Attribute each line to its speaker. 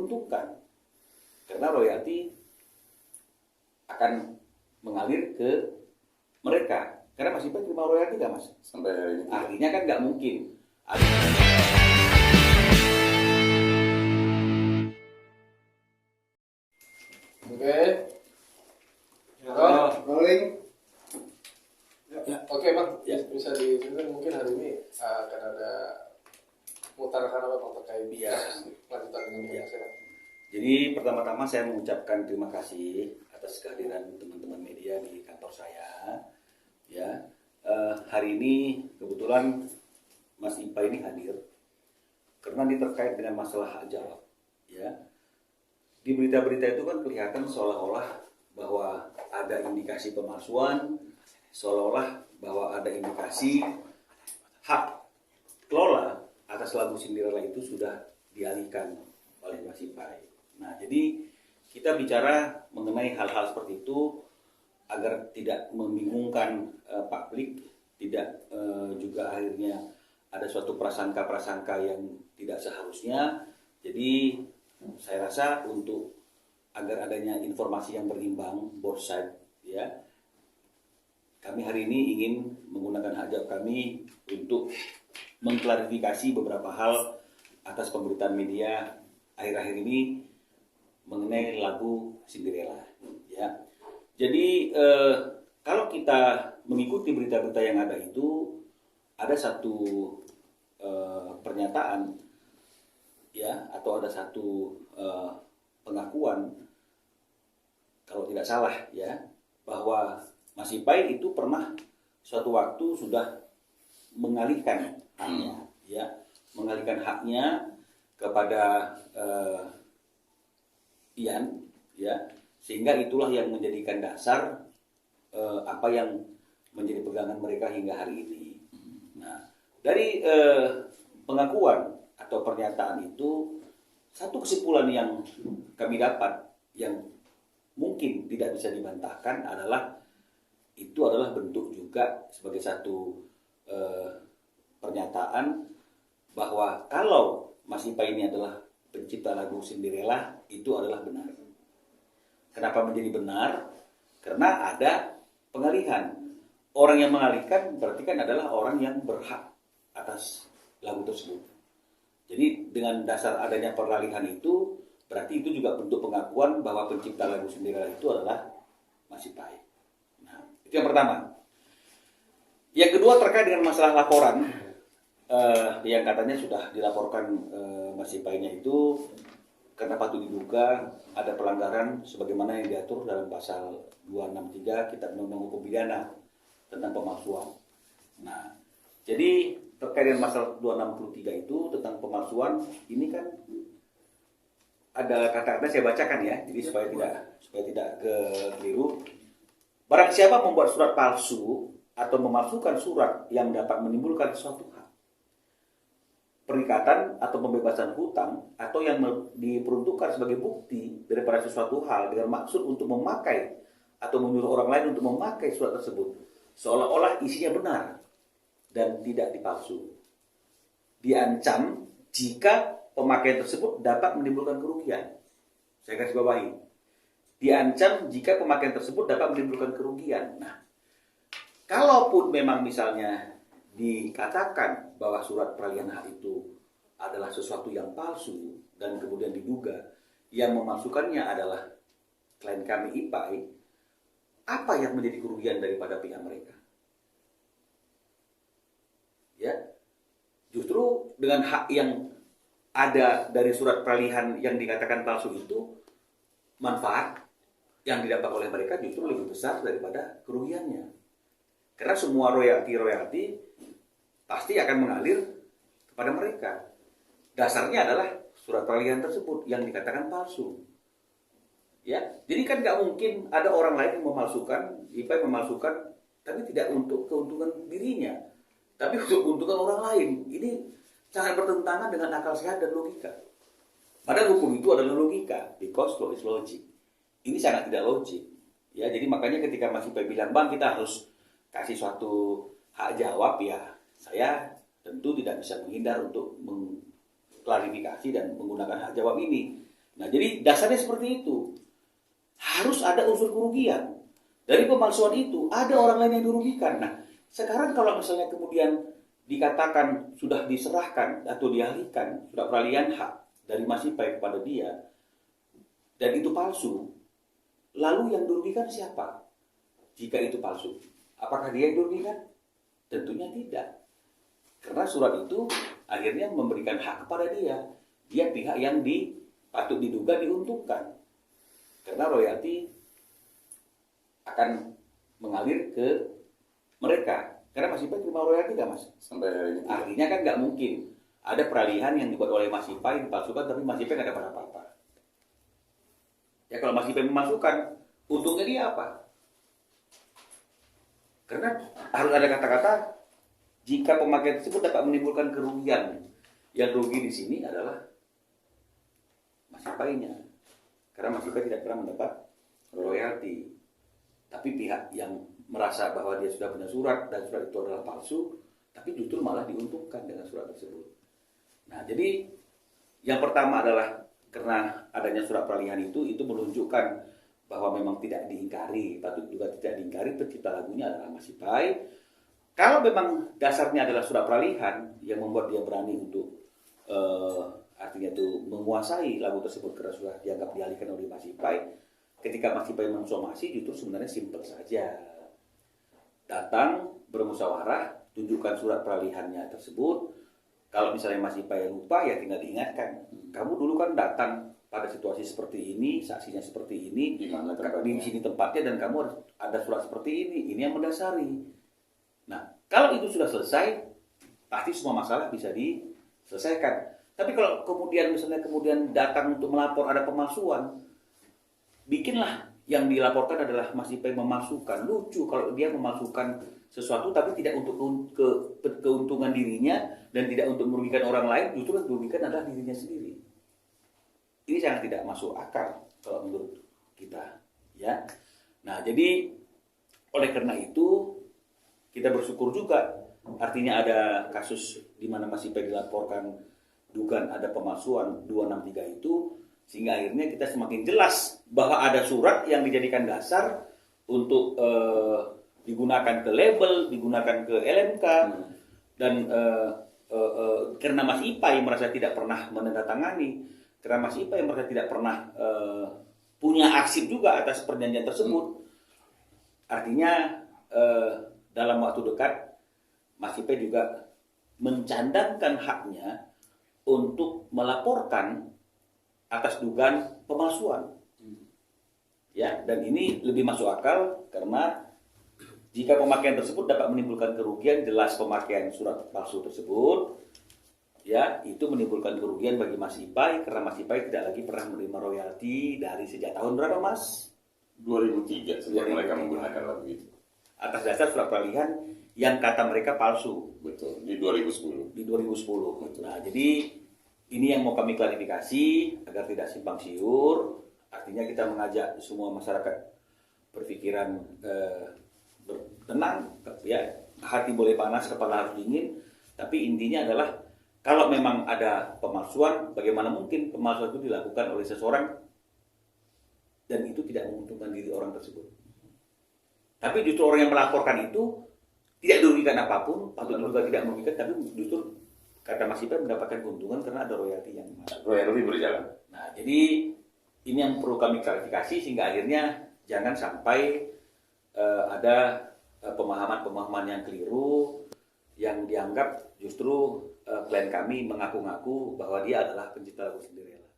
Speaker 1: diuntungkan karena royalti akan mengalir ke mereka. Karena Mas Ipay terima royalti nggak Mas?
Speaker 2: Sampai hari ini.
Speaker 1: Artinya kan nggak mungkin.
Speaker 3: Oke.
Speaker 2: Rolling.
Speaker 3: Ya. Oke Bang,
Speaker 1: Ya.
Speaker 3: bisa diceritakan mungkin hari ini akan ada mengutarakan apa Bang terkait lanjutan dengan penjelasan.
Speaker 1: Jadi pertama-tama saya mengucapkan terima kasih atas kehadiran teman-teman media di kantor saya. Ya, hari ini kebetulan Mas Ipay ini hadir karena ini terkait dengan masalah hak jawab. Ya, di berita-berita itu kan kelihatan seolah-olah bahwa ada indikasi pemalsuan, seolah-olah bahwa ada indikasi hak kelola atas lagu Cinderella itu sudah dialihkan oleh Mas Ipay. Nah, jadi kita bicara mengenai hal-hal seperti itu agar tidak membingungkan publik, tidak juga akhirnya ada suatu prasangka-prasangka yang tidak seharusnya. Jadi saya rasa untuk agar adanya informasi yang berimbang, both side, ya, kami hari ini ingin menggunakan hak jawab kami untuk mengklarifikasi beberapa hal atas pemberitaan media akhir-akhir ini mengenai lagu Cinderella. Ya, jadi kalau kita mengikuti berita-berita yang ada itu, ada satu pernyataan, ya, atau ada satu pengakuan, kalau tidak salah, ya, bahwa Mas Ipay itu pernah suatu waktu sudah mengalihkan haknya, ya, mengalihkan haknya kepada Ian, ya, sehingga itulah yang menjadikan dasar apa yang menjadi pegangan mereka hingga hari ini. Nah, dari pengakuan atau pernyataan itu, satu kesimpulan yang kami dapat yang mungkin tidak bisa dibantahkan adalah itu adalah bentuk juga sebagai satu pernyataan bahwa kalau Mas Ipay ini adalah pencipta lagu Cinderella, itu adalah benar. Kenapa menjadi benar? Karena ada pengalihan. Orang yang mengalihkan berarti kan adalah orang yang berhak atas lagu tersebut. Jadi dengan dasar adanya peralihan itu, berarti itu juga bentuk pengakuan bahwa pencipta lagu Cinderella itu adalah Mas Ipay. Nah, itu yang pertama. Yang kedua terkait dengan masalah laporan yang katanya sudah dilaporkan Mas Ipay-nya itu karena patut diduga ada pelanggaran sebagaimana yang diatur dalam pasal 263 Kitab Undang-Undang Hukum Pidana tentang pemalsuan. Nah, jadi terkait dengan pasal 263 itu tentang pemalsuan, ini kan ada kata-kata saya bacakan ya, jadi supaya tidak keliru. Barang siapa membuat surat palsu atau memalsukan surat yang dapat menimbulkan suatu hak, perikatan atau pembebasan hutang, atau yang diperuntukkan sebagai bukti daripada sesuatu hal dengan maksud untuk memakai atau menyuruh orang lain untuk memakai surat tersebut seolah-olah isinya benar dan tidak dipalsu, diancam jika pemakaian tersebut dapat menimbulkan kerugian. Saya kasih bawahi, diancam jika pemakaian tersebut dapat menimbulkan kerugian. Nah, kalaupun memang misalnya dikatakan bahwa surat peralihan hak itu adalah sesuatu yang palsu dan kemudian diduga yang memasukkannya adalah klien kami Ipay, apa yang menjadi kerugian daripada pihak mereka? Ya, justru dengan hak yang ada dari surat peralihan yang dikatakan palsu itu, manfaat yang didapat oleh mereka justru lebih besar daripada kerugiannya. Karena semua royalti pasti akan mengalir kepada mereka. Dasarnya adalah surat peralihan tersebut yang dikatakan palsu. Ya, jadi kan nggak mungkin ada orang lain yang memalsukan, Ipay memalsukan, tapi tidak untuk keuntungan dirinya, tapi untuk keuntungan orang lain. Ini sangat bertentangan dengan akal sehat dan logika. Padahal hukum itu adalah logika, because law is logic. Ini sangat tidak logik. Ya, jadi makanya ketika Mas Ipay bilang, Bang, kita harus kasih suatu hak jawab, ya saya tentu tidak bisa menghindar untuk mengklarifikasi dan menggunakan hak jawab ini. Nah, jadi dasarnya seperti itu. Harus ada unsur kerugian. Dari pemalsuan itu ada orang lain yang dirugikan. Nah, sekarang kalau misalnya kemudian dikatakan sudah diserahkan atau dialihkan surat peralihan hak dari Mas Ipai kepada dia dan itu palsu, lalu yang dirugikan siapa? Jika itu palsu, apakah dia yang dirugikan? Tentunya tidak. Karena surat itu akhirnya memberikan hak kepada dia. Dia pihak yang patut diduga diuntungkan. Karena royalti akan mengalir ke mereka. Karena Mas Ipai terima royalti nggak, Mas?
Speaker 2: Sampai hari ini.
Speaker 1: Artinya kan nggak mungkin ada peralihan yang dibuat oleh Mas Ipai dipalsukan tapi Mas Ipai nggak dapat apa-apa. Ya kalau Mas Ipai memasukkan, untungnya dia apa? Karena harus ada kata-kata jika pemakaian tersebut dapat menimbulkan kerugian. Yang rugi di sini adalah Mas Ipainya. Karena Mas Ipai tidak pernah mendapat royalti. Tapi pihak yang merasa bahwa dia sudah punya surat dan surat itu adalah palsu, tapi justru malah diuntungkan dengan surat tersebut. Nah, jadi yang pertama adalah karena adanya surat peralihan itu menunjukkan bahwa memang tidak diingkari, patut juga tidak diingkari, pencipta lagunya adalah Mas Ipai. Kalau memang dasarnya adalah surat peralihan yang membuat dia berani untuk artinya itu menguasai lagu tersebut karena sudah dianggap dialihkan oleh Mas Ipai. Ketika Mas Ipai mensomasi justru sebenarnya simpel saja. Datang bermusyawarah, tunjukkan surat peralihannya tersebut. Kalau misalnya Mas Ipai lupa ya tinggal diingatkan. Kamu dulu kan datang pada situasi seperti ini, saksinya seperti ini, di sini tempatnya dan kamu ada surat seperti ini yang mendasari. Nah, kalau itu sudah selesai, pasti semua masalah bisa diselesaikan. Tapi kalau kemudian misalnya datang untuk melapor ada pemalsuan, bikinlah yang dilaporkan adalah Mas Ipai memalsukan. Lucu kalau dia memalsukan sesuatu tapi tidak untuk keuntungan dirinya dan tidak untuk merugikan orang lain, justru yang merugikan adalah dirinya sendiri. Ini sangat tidak masuk akal kalau menurut kita, ya. Nah, jadi oleh karena itu kita bersyukur juga, artinya ada kasus di mana Mas Ipai dilaporkan dugaan ada pemalsuan 263 itu, sehingga akhirnya kita semakin jelas bahwa ada surat yang dijadikan dasar untuk digunakan ke label, digunakan ke LMK, dan karena Mas Ipai merasa tidak pernah menandatangani, karena Mas Ipai merasa tidak pernah punya arsip juga atas perjanjian tersebut, artinya dalam waktu dekat Mas Ipai juga mencandangkan haknya untuk melaporkan atas dugaan pemalsuan. Ya, dan ini lebih masuk akal karena jika pemakaian tersebut dapat menimbulkan kerugian, jelas pemakaian surat palsu tersebut ya, itu menimbulkan kerugian bagi Mas Ipai karena Mas Ipai tidak lagi pernah menerima royalti dari sejak tahun berapa, Mas?
Speaker 2: 2003 sejak mereka menggunakan lagu itu.
Speaker 1: Atas dasar surat peralihan yang kata mereka palsu.
Speaker 2: Betul, di 2010.
Speaker 1: Di 2010. Betul. Nah, jadi ini yang mau kami klarifikasi agar tidak simpang siur. Artinya kita mengajak semua masyarakat berpikiran tenang, ya, hati boleh panas, kepala harus dingin. Tapi intinya adalah kalau memang ada pemalsuan, bagaimana mungkin pemalsuan itu dilakukan oleh seseorang dan itu tidak menguntungkan diri orang tersebut. Tapi justru orang yang melaporkan itu tidak dirugikan apapun, patut juga tidak merugikan, tapi justru kata Mas Ipai mendapatkan keuntungan karena ada royalti yang
Speaker 2: royalti berjalan.
Speaker 1: Nah, jadi ini yang perlu kami klarifikasi sehingga akhirnya jangan sampai ada pemahaman-pemahaman yang keliru yang dianggap justru klien kami mengaku-ngaku bahwa dia adalah pencipta lagu Cinderella.